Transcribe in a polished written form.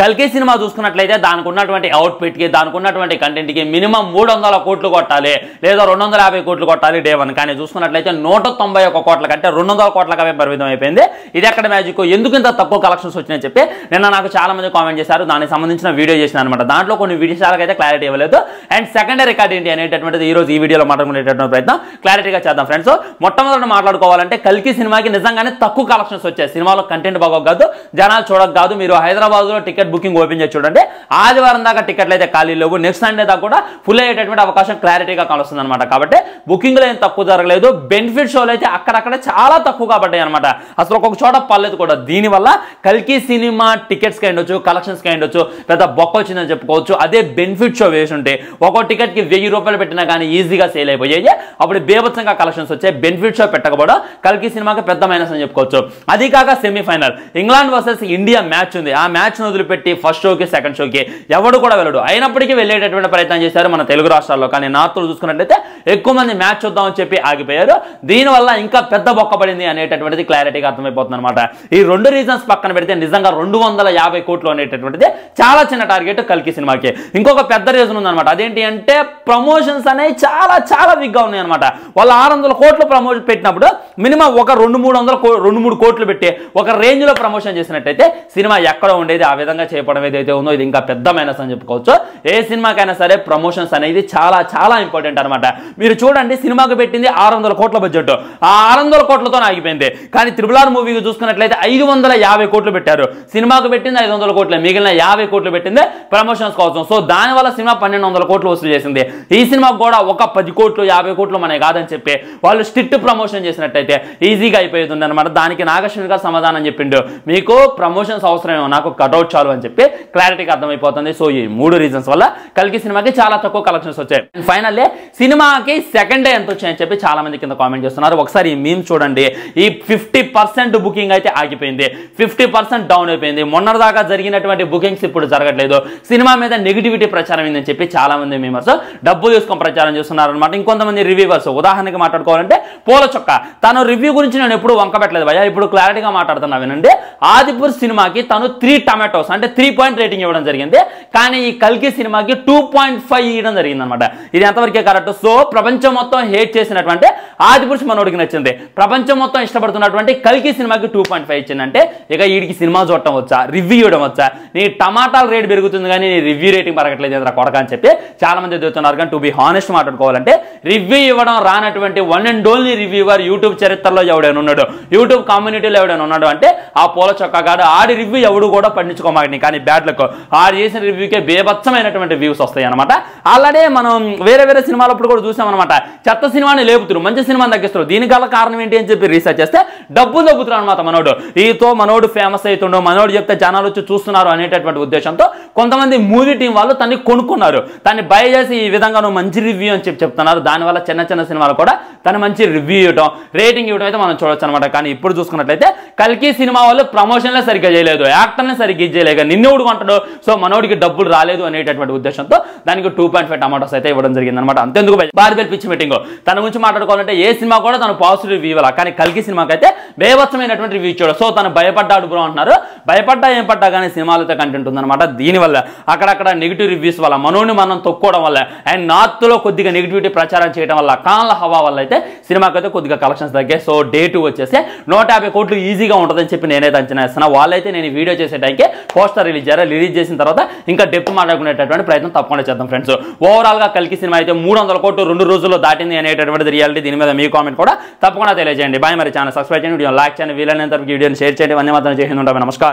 కల్కి సినిమా చూసుకున్నట్లయితే దానికి ఉన్నటువంటి అవుట్పుట్ కి దానికి ఉన్నటువంటి కంటెంట్ కి మినిమం 300 కోట్లు కొట్టాలి లేదా 250 కోట్లు కొట్టాలి డే 1 కానీ చూసుకున్నట్లయితే 191 కోట్ల కంటే 200 కోట్లకే పరిమితం అయిపోయింది. ఇది ఎక్కడ మ్యాజిక్, ఎందుకు ఇంత తక్కువ కలెక్షన్స్ వచ్చినాయని చెప్పి నిన్న నాకు చాలా మంది కామెంట్ చేశారు. దానికి సంబంధించిన వీడియో చేసిన అనమాట. దాంట్లో కొన్ని విషయాలకు అయితే క్లారిటీ ఇవ్వలేదు. అండ్ సెకండరీ రికార్డ్ ఏంటి అనేటటువంటిది ఈ రోజు ఈ వీడియోలో మాట్లాడుకునేటటువంటి ప్రయత్నం క్లారిటీగా చేద్దాం ఫ్రెండ్స్. మొట్టమొదటి మాట్లాడుకోవాలంటే కల్కి సినిమాకి నిజంగానే తక్కువ కలెక్షన్స్ వచ్చాయి. సినిమాలో కంటెంట్ బాగోక కాదు, జనాలు చూడక కాదు. మీరు హైదరాబాద్ లో టికెట్ బుకింగ్ ఓపెన్ చేసి చూడండి, ఆదివారం దాకా టికెట్లు అయితే ఖాళీ లేవు. నెక్స్ట్ సండే దాకా కూడా ఫుల్ అయ్యేటటువంటి అవకాశం క్లారిటీగా కలుస్తుంది అనమాట. కాబట్టి బుకింగ్లో ఏం తక్కువ జరగలేదు. బెనిఫిట్ షోలు అయితే అక్కడక్కడ చాలా తక్కువగా పడ్డాయి అనమాట. అసలు ఒక్కొక్క చోట పర్లేదు కూడా. దీనివల్ల కల్కి సినిమా టికెట్స్కి అయ్యొచ్చు, కలెక్షన్స్కి అయ్యొచ్చు, పెద్ద బొక్క వచ్చిందని చెప్పుకోవచ్చు. అదే బెనిఫిట్ షో వేసి ఉంటే ఒక్కో టికెట్ కి 1000 రూపాయలు పెట్టినా కానీ ఈజీగా సేల్ అయిపోయాయి. అప్పుడు బేభత్సంగా కలెక్షన్స్ వచ్చాయి. బెనిఫిట్ షో పెట్టకపోవడం కల్కి సినిమాకి పెద్ద మైనస్ అని చెప్పుకోవచ్చు. అది కాక semi-final England versus India match ఉంది. ఆ మ్యాచ్ వదిలిపెట్టి ఫస్ట్ షోకి సెకండ్ షోకి ఎవడు కూడా వెళ్ళడు. అయినప్పటికీ వెళ్ళేటటువంటి ప్రయత్నం చేశారు మన తెలుగు రాష్ట్రాల్లో. కానీ నార్త్ లో చూసుకున్నట్లయితే ఎక్కువ మంది మ్యాచ్ చూద్దామని చెప్పి ఆగిపోయారు. దీనివల్ల ఇంకా పెద్ద బొక్క పడింది అనేటటువంటిది క్లారిటీగా అర్థమైపోతుంది అనమాట. ఈ రెండు రీజన్స్ పక్కన పెడితే నిజంగా 250 కోట్లు అనేటటువంటిది చాలా చిన్న టార్గెట్ కల్కి సినిమాకి. ఇంకొక పెద్ద రీజన్ ఉందన్నమాట. అదేంటి అంటే ప్రమోషన్స్ అనేవి చాలా చాలా వీక్ గా ఉన్నాయి అనమాట. వాళ్ళు 600 కోట్లు ప్రమోషన్ పెట్టినప్పుడు మినిమం ఒక 200-300 కోట్లు పెట్టి ఒక రేంజ్ లో ప్రమోషన్ చేసినట్టయితే సినిమా ఎక్కడో ఉండేది. ఆ విధంగా చేయడం ఏదైతే ఉందో ఇది ఇంకా పెద్ద మైనస్ అని చెప్పుకోవచ్చు. ఏ సినిమాకైనా సరే ప్రమోషన్స్ అనేది చాలా చాలా ఇంపార్టెంట్ అనమాట. మీరు చూడండి, సినిమాకు పెట్టింది 600 కోట్ల బడ్జెట్, ఆ 600 కోట్లతో ఆగిపోయింది. కానీ RRR మూవీకి చూసుకున్నట్లయితే 550 కోట్లు పెట్టారు. సినిమాకు పెట్టింది 500 కోట్లు, మిగిలిన 50 కోట్లు పెట్టింది ప్రమోషన్స్ కోసం. సో దానివల్ల సినిమా 1200 కోట్లు వసూలు చేసింది. ఈ సినిమాకు కూడా ఒక 10 కోట్లు 50 కోట్లు మనకి కాదని చెప్పి వాళ్ళు స్ట్రిక్ట్ ప్రమోషన్ చేసినట్టయితే ఈజీగా అయిపోతుంది అనమాట. దానికి నాగశ్విన్ గారు సమాధానం చెప్పిండు, మీకు ప్రమోషన్స్ అవసరమేమో, నాకు కట్అవుట్ చాలు అని చెప్పి క్లారిటీగా అర్థమైపోతుంది. సో ఈ 3 రీజన్స్ వల్ల కల్కి సినిమాకి చాలా తక్కువ కలెక్షన్స్ వచ్చాయి. ఫైనల్లీ సినిమాకి సెకండ్ డే ఎంత వచ్చాయని చెప్పి చాలా మంది కింద కామెంట్ చేస్తున్నారు. ఒకసారి ఈ మీమ్ చూడండి. ఈ 50% బుకింగ్ అయితే ఆగిపోయింది, 50% డౌన్ అయిపోయింది. మొన్నటిదాకా జరిగినటువంటి బుకింగ్స్ ఇప్పుడు జరగట్లేదు. సినిమా మీద నెగిటివిటీ ప్రచారం అయిందని చెప్పి చాలా మంది మీమర్స్ డబ్బు తీసుకొని ప్రచారం చేస్తున్నారు అనమాట. ఇంకొంతమంది రివ్యూవర్స్, ఉదాహరణకి మాట్లాడుకోవాలంటే పూల చొక్క, తను రివ్యూ గురించి నేను ఎప్పుడు వంకబెట్టలేదు భయ్యా, ఇప్పుడు క్లారిటీగా మాట్లాడుతున్నా వినండి. ఆదిపుర్ సినిమాకి తను 3 టమాటోస్ అంటే 3 పాయింట్ రేటింగ్ ఇవ్వడం జరిగింది. కానీ ఈ కల్కి సినిమాకి 2.5 ఇవ్వడం జరిగింది అనమాట. ఇది ఎంతవరకే కరెక్ట్? సో ప్రపంచం మొత్తం హేట్ చేసినటువంటి ఆదిపురుష్ మనోడికి నచ్చింది, ప్రపంచం మొత్తం ఇష్టపడుతున్నటువంటి కల్కి సినిమాకి 2.5 ఇచ్చిందంటే ఇక వీడికి సినిమా చూడటం వచ్చా, రివ్యూ ఇవ్వడం వచ్చా? నీ టమాటాల రేట్ పెరుగుతుంది కానీ నీ రివ్యూ రేటింగ్ పెరగట్లేదు ఎదురా కొడక అని చెప్పి చాలా మంది ఎదుగుతున్నారు. కానీ టు బి హానెస్ట్ మాట్లాడుకోవాలంటే రివ్యూ ఇవ్వడం రానటువంటి one and only reviewer YouTube చరిత్రలో ఎవడైనా ఉన్నాడు, యూట్యూబ్ కమ్యూనిటీలో ఎవడైనా ఉన్నాడు అంటే ఆ పూల చొక్కాగాడు. ఆడి రివ్యూ ఎవడు కూడా పండించుకోమాగని. కానీ బ్యాడ్లకు ఆడు చేసిన రివ్యూకే బేభత్సమైనటువంటి వ్యూస్ వస్తాయి అనమాట. అలానే మనం వేరే వేరే సినిమాలప్పుడు కూడా చూసామన్నమాట. చెత్త సినిమాని లేపుతున్నారు, మంచి సినిమాని తగ్గిస్తారు. దీనికి గల కారణం ఏంటి అని చెప్పి రీసెర్చ్ చేస్తే డబ్బులు తగ్గుతున్నారు అనమాట. మనోడు ఈతో మనోడు ఫేమస్ అవుతుండో, మనోడు చెప్తే జనాలు వచ్చి చూస్తున్నారు అనేటటువంటి ఉద్దేశంతో కొంతమంది మూవీ టీం వాళ్ళు తన్ని కొనుక్కున్నారు. దాన్ని బై చేసి ఈ విధంగా నువ్వు మంచి రివ్యూ అని చెప్పి చెప్తున్నారు. దానివల్ల చిన్న చిన్న సినిమాలు కూడా తను మంచి రివ్యూ ఇవ్వడం, రేటింగ్ ఇవ్వడం అయితే మనం చూడొచ్చు అనమాట. కానీ ఇప్పుడు చూసుకున్నట్లయితే కల్కి సినిమా వాళ్ళు ప్రమోషన్లే సరిగ్గా చేయలేదు, యాక్టర్నే సరిగ్గా ఇచ్చేయలేదు, నిన్నోడు కొంటాడు, సో మనోడికి డబ్బులు రాలేదు అనేటటువంటి ఉద్దేశంతో దానికి 2.5 టమాటోస్ అయితే ఇవ్వడం జరిగింది అనమాట. అంతెందుకు బార్బెల్ పిచ్ మీటింగ్ తన గురించి మాట్లాడుకోవాలంటే ఏ సినిమా కూడా తను పాజిటివ్ రివ్యూ ఇవ్వాలి. కానీ కల్కి సినిమాకి అయితే బేభత్సమైనటువంటి రివ్యూ ఇచ్చాడు. సో తను భయపడ్డాడు బ్రో అంటున్నారు. భయపడ్డా ఏం పడ్డా కానీ సినిమాలతో కంటెంట్ ఉందన్నమాట. దీనివల్ల అక్కడక్కడ నెగిటివ్ రివ్యూస్ వల్ల మనోని మనం తొక్కోవడం వల్ల అండ్ నార్త్ లో కొద్దిగా నెగిటివిటీ ప్రచారం చేయడం వల్ల కాన్ల హవా వల్ల అయితే సినిమాకి అయితే కొద్దిగా కలెక్షన్స్ తగ్గాయి. సో డే 2 వచ్చేసి 150 కోట్లు ఈజీగా ఉంటుందని చెప్పి నేనైతే అంచనా వేస్తున్నా. వాళ్ళైతే నేను ఈ వీడియో చేసే టైంకి పోస్టర్ రిలీజ్ చేసిన తర్వాత ఇంకా డెప్త్ మాట్లాడుకునేటటువంటి ప్రయత్నం తప్పకుండా చేద్దాం ఫ్రెండ్స్. ఓవరాల్ గా కల్కి సినిమా అయితే 300 కోట్లు 2 రోజుల్లో దాటింది అనేటటువంటి రియాలిటీ. దీని మీద మీ కామెంట్ కూడా తప్పకుండా తెలియజేయండి. బాయ్. మరి ఛానల్ సబ్స్క్రైబ్ చేయండి, వీడియో లైక్ చేయండి, వీలైనంత వీడియోని షేర్ చేయండి. అన్నీ మాత్రం చేసి ఉంటాం. నమస్కారం.